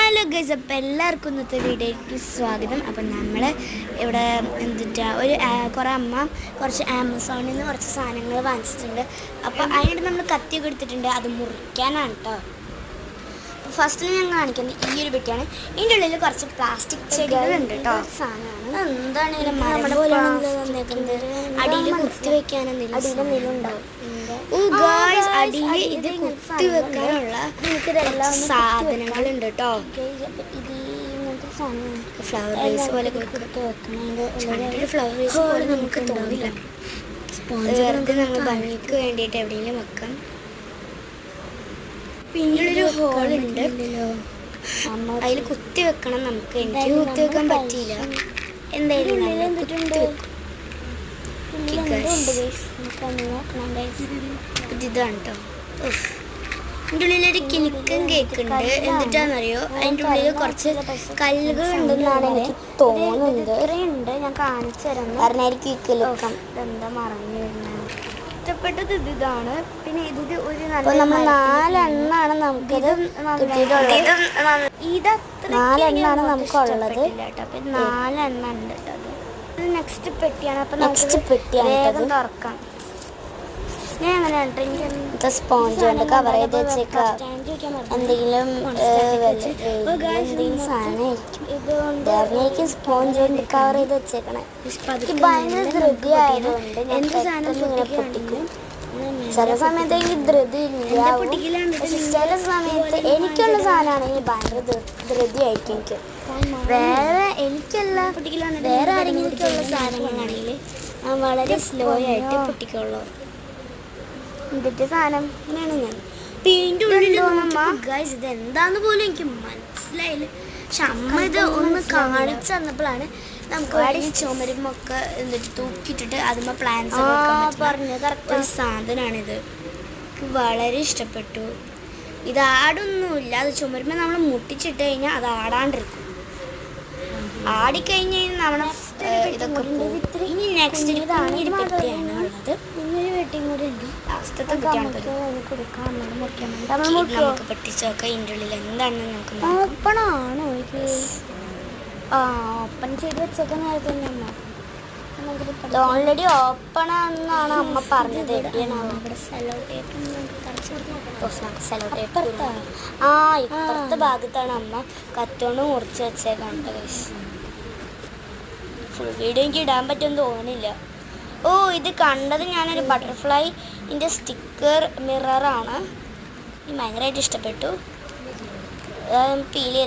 Hello guys, അപ്പോൾ എല്ലാവർക്കും ഇന്നത്തെ വീഡിയോയ്ക്ക് സ്വാഗതം. അപ്പം നമ്മൾ ഇവിടെ കുറേ അമ്മ കുറച്ച് ആമസോണിൽ നിന്ന് കുറച്ച് സാധനങ്ങൾ വാങ്ങിച്ചിട്ടുണ്ട്. അപ്പോൾ അതിനായിട്ട് നമ്മൾ കത്തിയൊക്കെ എടുത്തിട്ടുണ്ട്, അത് മുറിക്കാനാണ് കേട്ടോ. ഫസ്റ്റിൽ ഞാൻ കാണിക്കുന്നത് ഈ ഒരു പെട്ടിയാണ്. ഇതിൻ്റെ ഉള്ളിൽ കുറച്ച് പ്ലാസ്റ്റിക് ചെടികളുണ്ട് കേട്ടോ. സാധനമാണ് എന്താണെങ്കിലും നമ്മുടെ പോലെ അടിയിൽ കുത്തി വെക്കാനെന്തെങ്കിലും ഉണ്ടാവും. അടിയിൽ ഇത് കുത്തി വെക്കാനുള്ള സാധനങ്ങളുണ്ട് കേട്ടോ. ഫ്ലവർ വേസ് പോലെ ഫ്ലവർ വേസ് പോലെ നമുക്ക് തോന്നില്ല. വെറുതെ നമ്മൾ ഭംഗിക്ക് വേണ്ടിയിട്ട് എവിടെയെങ്കിലും വെക്കാം. പിന്നൊരു ഹോളുണ്ട്, അതിൽ കുത്തി വെക്കണം. നമുക്ക് എനിക്ക് കുത്തി വെക്കാൻ പറ്റിയില്ല. എന്തായാലും ഇതാണ് കേട്ടോ. അതിൻ്റെ ഉള്ളിലൊരു കിലുക്കം കേക്ക് ഉണ്ട്. എന്നിട്ടാണെന്നറിയോ, അതിൻ്റെ ഉള്ളിൽ കുറച്ച് കല്ലുകൾ ഉണ്ടെന്നാണ് എനിക്ക് തോന്നുന്നത്. ഇത്രയുണ്ട്, ഞാൻ കാണിച്ചു തരാം. പറഞ്ഞായിരിക്കും ഈ കിലുക്കം. ഇതെന്താ മറന്നു വരുന്നത്? ഇഷ്ടപ്പെട്ടത് ഇതാണ്. പിന്നെ ഇതിൽ ഒരു നമ്മൾ 4 എണ്ണമാണ് നമുക്കിത് കിട്ടിയിട്ടുള്ളത്. നാലെണ്ണമാണ് നമുക്കുള്ളത്. അപ്പം 4 എണ്ണ ഉണ്ട് കേട്ടോ. ഇത് നെക്സ്റ്റ് പെട്ടിയാണ്. അപ്പം നെക്സ്റ്റ് പെട്ടിയാണ് വേഗം തുറക്കാം. ഞാൻ എങ്ങനെയാണ് സ്പോഞ്ച് കൊണ്ട് കവർ ചെയ്ത് വെച്ചേക്കാം. എന്തെങ്കിലും സാധനം സ്പോഞ്ച് കൊണ്ട് കവർ ചെയ്ത് വെച്ചേക്കണേ. ഭയങ്കര ധൃതി ആയതുകൊണ്ട് എന്ത് സാധനം ഇങ്ങനെ പൊട്ടിക്കും. ചില സമയത്ത് എനിക്ക് ധൃതി ഇല്ല, ചില സമയത്ത് എനിക്കുള്ള സാധനമാണെങ്കിൽ ഭയങ്കര ധൃതി ആയിരിക്കും. എനിക്ക് എനിക്കല്ല, വേറെ ആരെങ്കിലും ഉള്ള സാധനങ്ങളാണെങ്കിൽ ഞാൻ വളരെ സ്ലോ ആയിട്ട് പൊട്ടിക്കുള്ളൂ. ഇതിന്റെ സാധനം ഇങ്ങനെയാണ്. ഞാൻ പെയിന്റ് ഗൈസ്, ഇത് എന്താന്ന് പോലും എനിക്ക് മനസ്സിലായില്ല. പക്ഷെ അമ്മ ഇത് ഒന്ന് കാണിച്ചു തന്നപ്പോഴാണ് നമുക്ക് ചുമരുമൊക്കെ എന്നിട്ട് തൂക്കിയിട്ടിട്ട് അതിന്മേൽ പ്ലാന്റ്സ് ഒരു സാധനമാണിത്. എനിക്ക് വളരെ ഇഷ്ടപ്പെട്ടു. ഇത് ആടൊന്നുമില്ല, അത് ചുമരുമ നമ്മൾ മുട്ടിച്ചിട്ട് കഴിഞ്ഞാൽ അത് ആടാണ്ടിരിക്കും. ആടിക്കഴിഞ്ഞ് കഴിഞ്ഞാൽ നമ്മളെ ഇതൊക്കെ ഇനി നെക്സ്റ്റ് പെട്ടിയാണ് ഉള്ളത്. ഇന്നൊരു വെട്ടിയും കൂടി ഉണ്ട്. ലാസ്റ്റത്തെ നമുക്ക് പൊട്ടിച്ചൊക്കെ ഇതിൻ്റെ ഉള്ളിൽ എന്താണെന്ന് നമുക്ക് ഓപ്പണാണോ? ഓപ്പൺ ചെയ്ത് വെച്ചൊക്കെ നേരത്തെ തന്നെ അമ്മ ഓൾറെഡി ഓപ്പൺ ആണെന്നാണ് അമ്മ പറഞ്ഞത്. ഇപ്പുറത്തെ ഭാഗത്താണ് അമ്മ കത്തോണ്ട് മുറിച്ച് വെച്ചേക്കാണ്ട്. ഫുൾ വീഡിയോ എനിക്ക് ഇടാൻ പറ്റുമെന്ന് തോന്നുന്നില്ല. ഓ, ഇത് കണ്ടത് ഞാനൊരു ബട്ടർഫ്ലൈൻ്റെ സ്റ്റിക്കർ മിററാണ്. ഭയങ്കരമായിട്ട് ഇഷ്ടപ്പെട്ടു. പീൽ